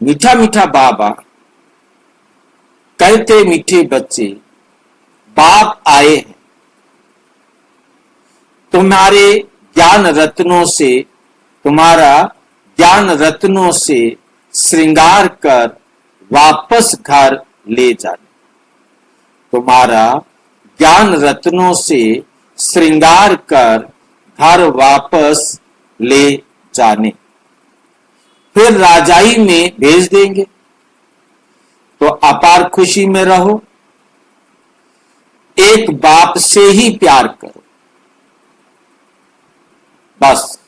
मीठा मीठा बाबा कहते मीठे बच्चे बाप आए हैं तुम्हारे ज्ञान रत्नों से, तुम्हारा ज्ञान रत्नों से श्रृंगार कर वापस घर ले जाने। तुम्हारा ज्ञान रत्नों से श्रृंगार कर घर वापस ले जाने, फिर राजाई में भेज देंगे। तो अपार खुशी में रहो, एक बाप से ही प्यार करो, बस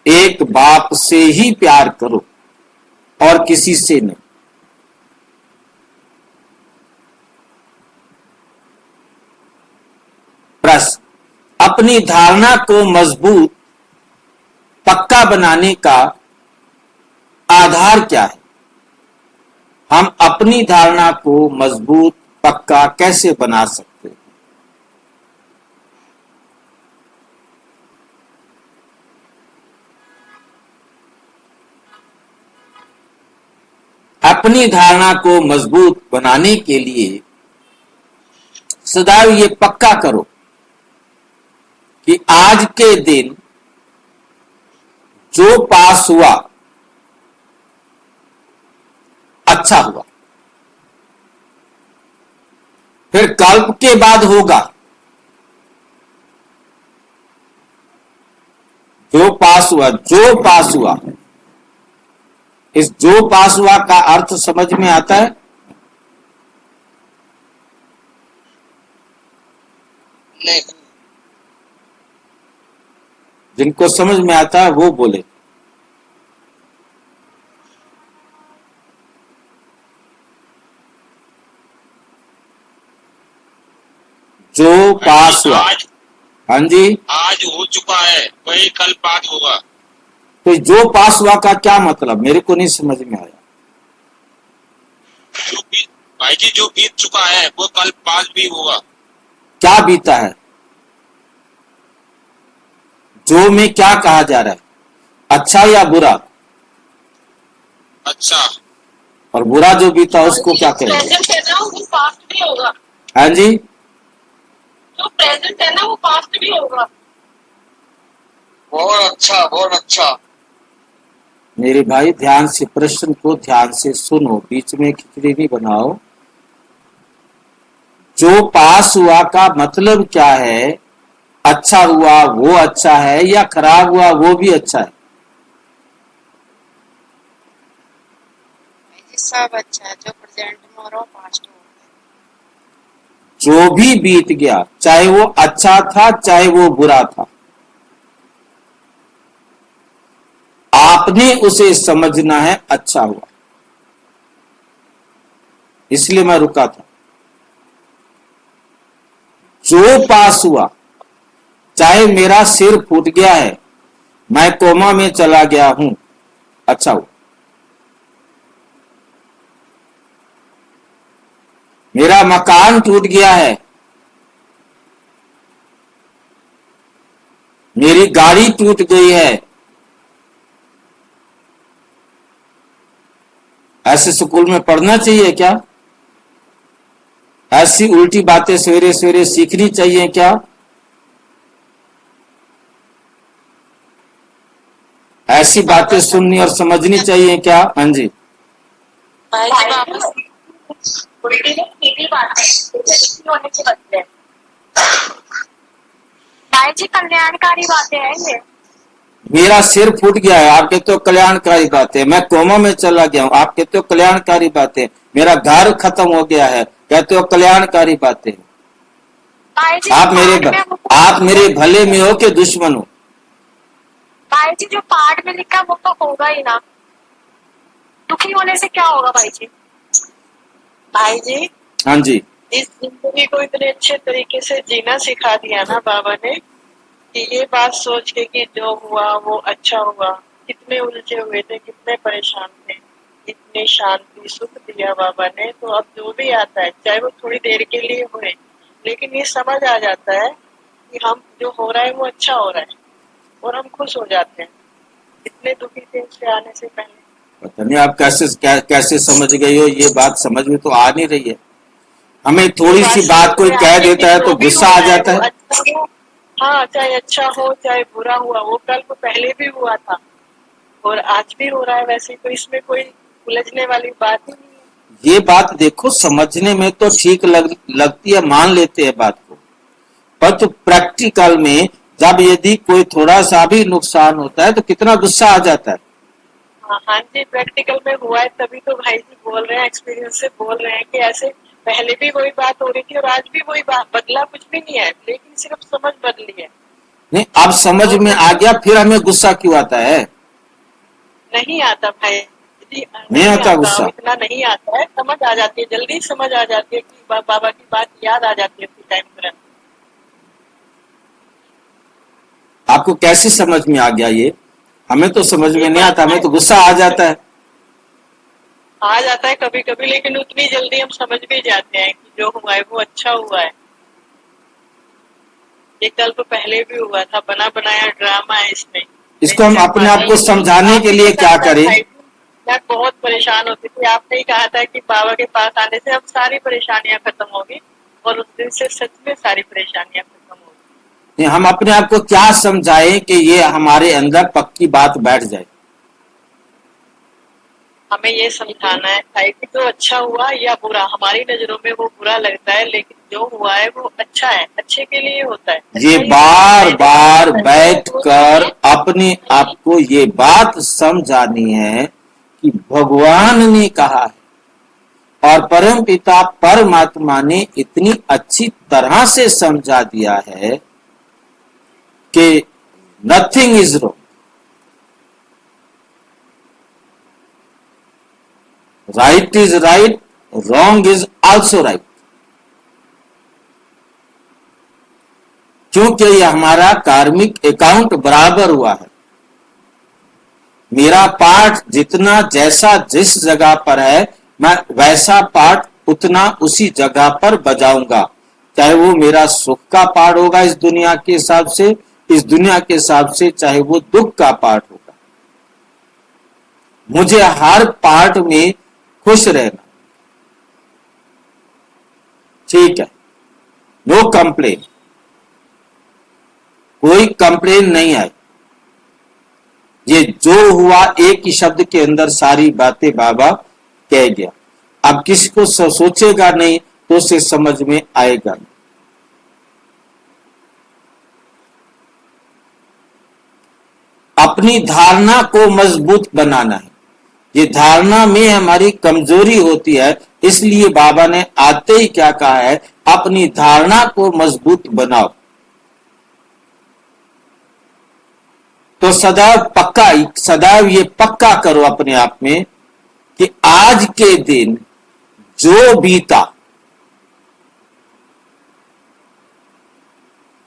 एक बाप से ही प्यार करो और किसी से नहीं। प्रश्न, अपनी धारणा को मजबूत पक्का बनाने का आधार क्या है? हम अपनी धारणा को मजबूत पक्का कैसे बना सकते हैं? अपनी धारणा को मजबूत बनाने के लिए सदैव ये पक्का करो कि आज के दिन जो पास हुआ अच्छा हुआ, फिर कल्प के बाद होगा। जो पास हुआ, इस जो पास हुआ का अर्थ समझ में आता है? नहीं। जिनको समझ में आता है वो बोले। जो पास हुआ, हाँ जी, आज हो चुका है वही कल बाद होगा। तो जो पास हुआ का क्या मतलब, मेरे को नहीं समझ में आया। भाई जी जो बीत चुका है वो कल बाद भी होगा। क्या बीता है? जो में क्या कहा जा रहा है, अच्छा या बुरा? अच्छा। और बुरा जो बीता उसको क्या कहेंगे? वो पास्ट भी होगा। हाँ जी, जो प्रेजेंट है ना वो पास्ट भी होगा। बहुत अच्छा, बहुत अच्छा। मेरे भाई ध्यान से प्रश्न को ध्यान से सुनो, बीच में खिचड़ी नहीं बनाओ। जो पास हुआ का मतलब क्या है? अच्छा हुआ वो अच्छा है या खराब हुआ वो भी अच्छा है? सब अच्छा है, जो प्रेजेंट में हो रहा हो पास्ट हो रहा जो भी बीत गया, चाहे वो अच्छा था चाहे वो बुरा था, आपने उसे समझना है अच्छा हुआ। इसलिए मैं रुका था। जो पास हुआ, चाहे मेरा सिर फूट गया है, मैं कोमा में चला गया हूं, अच्छा हुआ। मेरा मकान टूट गया है, मेरी गाड़ी टूट गई है, ऐसे स्कूल में पढ़ना चाहिए क्या? ऐसी उल्टी बातें सवेरे सवेरे सीखनी चाहिए क्या? ऐसी बातें सुननी और समझनी चाहिए क्या? हाँ जी, उल्टी सीधी बात होने के बदले भाई जी कल्याणकारी बातें हैं ये। मेरा सिर फूट गया है, आप कहते हो कल्याणकारी बात है। मैं कोमा में चला गया हूं, आप कहते हो कल्याणकारी बात है। मेरा घर खत्म हो गया है, कहते हो कल्याणकारी बातें। आप मेरे भले में हो कि दुश्मन हो? भाई जी जो पाठ में लिखा वो तो होगा ही ना। दुखी होने से क्या होगा भाई जी? भाई जी, हाँ जी, इस जिंदगी को इतने अच्छे तरीके से जीना सिखा दिया ना बाबा ने कि ये बात सोच के कि जो हुआ वो अच्छा हुआ। कितने उलझे हुए थे, कितने परेशान थे, इतनी शांति सुख दिया बाबा ने। तो अब जो भी आता है चाहे वो थोड़ी देर के लिए होए, लेकिन ये समझ आ जाता है कि हम जो हो रहा है वो अच्छा हो रहा है और हम खुश हो जाते हैं। इतने दुखी थे उसके आने से पहले। पता नहीं आप कैसे समझ गई हो, ये बात समझ में तो आ नहीं रही है। हमें थोड़ी सी बात कोई कह देता है तो गुस्सा आ जाता है। अच्छा हो, हाँ, चाहे अच्छा हो चाहे बुरा हुआ, वो कल को पहले भी हुआ था और आज भी हो रहा है वैसे, तो इसमें कोई उलझने वाली बात ही नहीं है। ये बात देखो, समझने में तो ठीक लगती है, मान लेते हैं बात को, पर तो प्रैक्टिकल में जब यदि कोई थोड़ा सा भी नुकसान होता है तो कितना गुस्सा आ जाता है। हाँ हाँ जी, प्रैक्टिकल में हुआ है तभी तो भाई जी बोल रहे हैं, एक्सपीरियंस से बोल रहे हैं कि ऐसे पहले भी वही बात हो रही थी और आज भी वही बात, बदला कुछ भी नहीं है, लेकिन सिर्फ समझ बदली है। नहीं, अब समझ में आ गया, फिर हमें गुस्सा क्यों आता है? नहीं आता भाई जी, नहीं आता गुस्सा। इतना नहीं आता है, समझ आ जाती है, जल्दी समझ आ जाती है कि बाबा की बात याद आ जाती है उसी टाइम तुरंत। आपको कैसे समझ में आ गया ये? हमें तो समझ में नहीं आता, हमें तो गुस्सा आ जाता है। आ जाता है कभी कभी, लेकिन उतनी जल्दी हम समझ भी जाते हैं कि जो हुआ है वो अच्छा हुआ है। ये कल तो पहले भी हुआ था, बना बनाया ड्रामा है इसमें। इसको हम अपने आप को समझाने के लिए क्या करें? मैं बहुत परेशान होती थी, आपने ही कहा था कि बाबा के पास आने से अब सारी परेशानियां खत्म होगी, और उस दिन से सच में सारी परेशानियां खत्म होगी। हम अपने आप को क्या समझाएं कि ये हमारे अंदर पक्की बात बैठ जाए? हमें ये समझाना है भाई कि जो अच्छा हुआ या बुरा, हमारी नजरों में वो बुरा लगता है, लेकिन जो हुआ है वो अच्छा है, अच्छे के लिए होता है। ये बार बार बैठ कर अपने आप को ये बात समझानी है कि भगवान ने कहा है और परम पिता परमात्मा ने इतनी अच्छी तरह से समझा दिया है कि nothing is wrong, right is right, wrong is also right. क्योंकि यह हमारा कार्मिक अकाउंट बराबर हुआ है। मेरा पार्ट जितना जैसा जिस जगह पर है, मैं वैसा पार्ट उतना उसी जगह पर बजाऊंगा, चाहे वो मेरा सुख का पार्ट होगा इस दुनिया के हिसाब से, इस दुनिया के हिसाब से, चाहे वो दुख का पार्ट होगा। मुझे हर पार्ट में खुश रहना, ठीक है, नो कंप्लेन, कोई कंप्लेन नहीं आई। ये जो हुआ एक ही शब्द के अंदर सारी बातें बाबा कह गया। अब किसी को सोचेगा नहीं तो उसे समझ में आएगा नहीं। अपनी धारणा को मजबूत बनाना है, ये धारणा में हमारी कमजोरी होती है, इसलिए बाबा ने आते ही क्या कहा है, अपनी धारणा को मजबूत बनाओ। तो सदैव ये पक्का करो अपने आप में कि आज के दिन जो बीता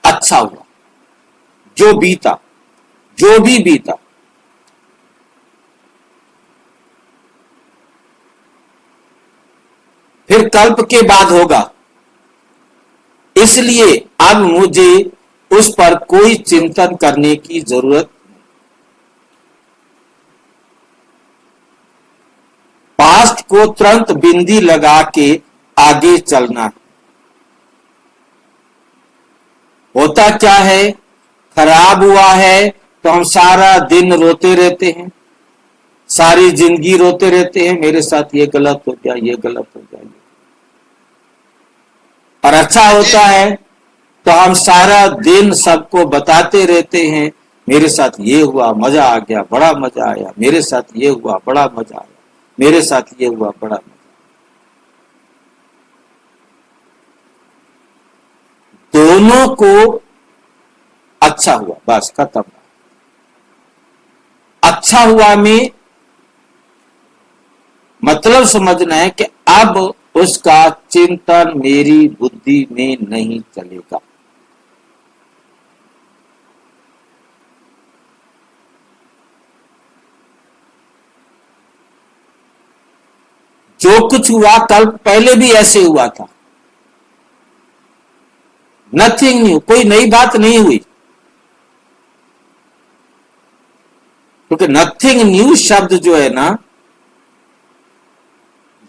अच्छा हुआ, जो बीता, जो भी बीता, फिर कल्प के बाद होगा, इसलिए अब मुझे उस पर कोई चिंतन करने की जरूरत। पास्ट को तुरंत बिंदी लगा के आगे चलना। होता क्या है, खराब हुआ है तो हम सारा दिन रोते रहते हैं, सारी जिंदगी रोते रहते हैं, मेरे साथ ये गलत हो गया, ये गलत हो गया। और अच्छा होता है तो हम सारा दिन सबको बताते रहते हैं, मेरे साथ ये हुआ, मजा आ गया, बड़ा मजा आया, मेरे साथ ये हुआ, बड़ा मजा आया, मेरे साथ ये हुआ, बड़ा मजा। दोनों को अच्छा हुआ, बस खत्म। अच्छा हुआ में मतलब समझना है कि अब उसका चिंतन मेरी बुद्धि में नहीं चलेगा। जो कुछ हुआ कल पहले भी ऐसे हुआ था, नथिंग न्यू, कोई नई बात नहीं हुई। क्योंकि नथिंग न्यू शब्द जो है ना,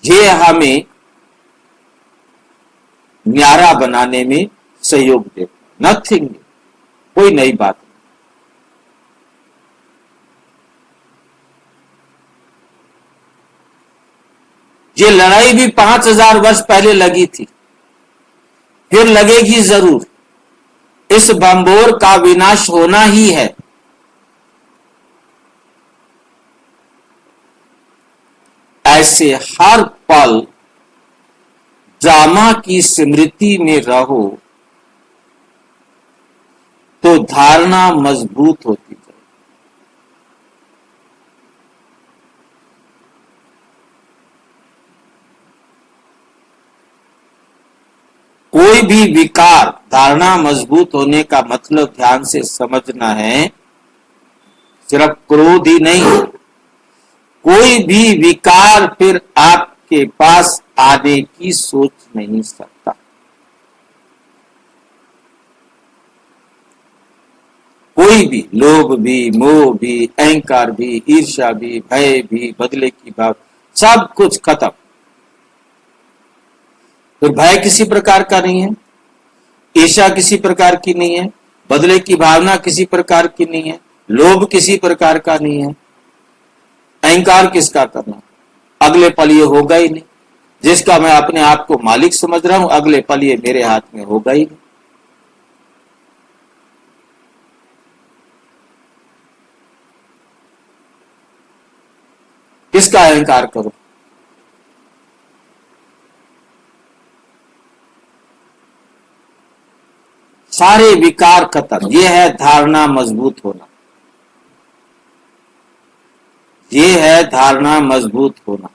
ये हमें न्यारा बनाने में सहयोग देता। नथिंग न्यू, कोई नई बात नहीं। ये लड़ाई भी 5000 वर्ष पहले लगी थी, फिर लगेगी जरूर। इस बंबोर का विनाश होना ही है। ऐसे हर पल ड्रामा की स्मृति में रहो तो धारणा मजबूत होती जाए। कोई भी विकार, धारणा मजबूत होने का मतलब ध्यान से समझना है, सिर्फ क्रोध ही नहीं, कोई भी विकार फिर आपके पास आने की सोच नहीं सकता। कोई भी, लोभ भी, मोह भी, अहंकार भी, ईर्ष्या भी, भय भी, बदले की भाव, सब कुछ खत्म। तो भय किसी प्रकार का नहीं है, ईर्ष्या किसी प्रकार की नहीं है, बदले की भावना किसी प्रकार की नहीं है, लोभ किसी प्रकार का नहीं है, अहंकार किसका करना। अगले पल ये होगा ही नहीं। जिसका मैं अपने आप को मालिक समझ रहा हूं, अगले पल ये मेरे हाथ में होगा ही नहीं। किसका अहंकार करो। सारे विकार खत्म। ये है धारणा मजबूत होना, ये है धारणा मजबूत होना।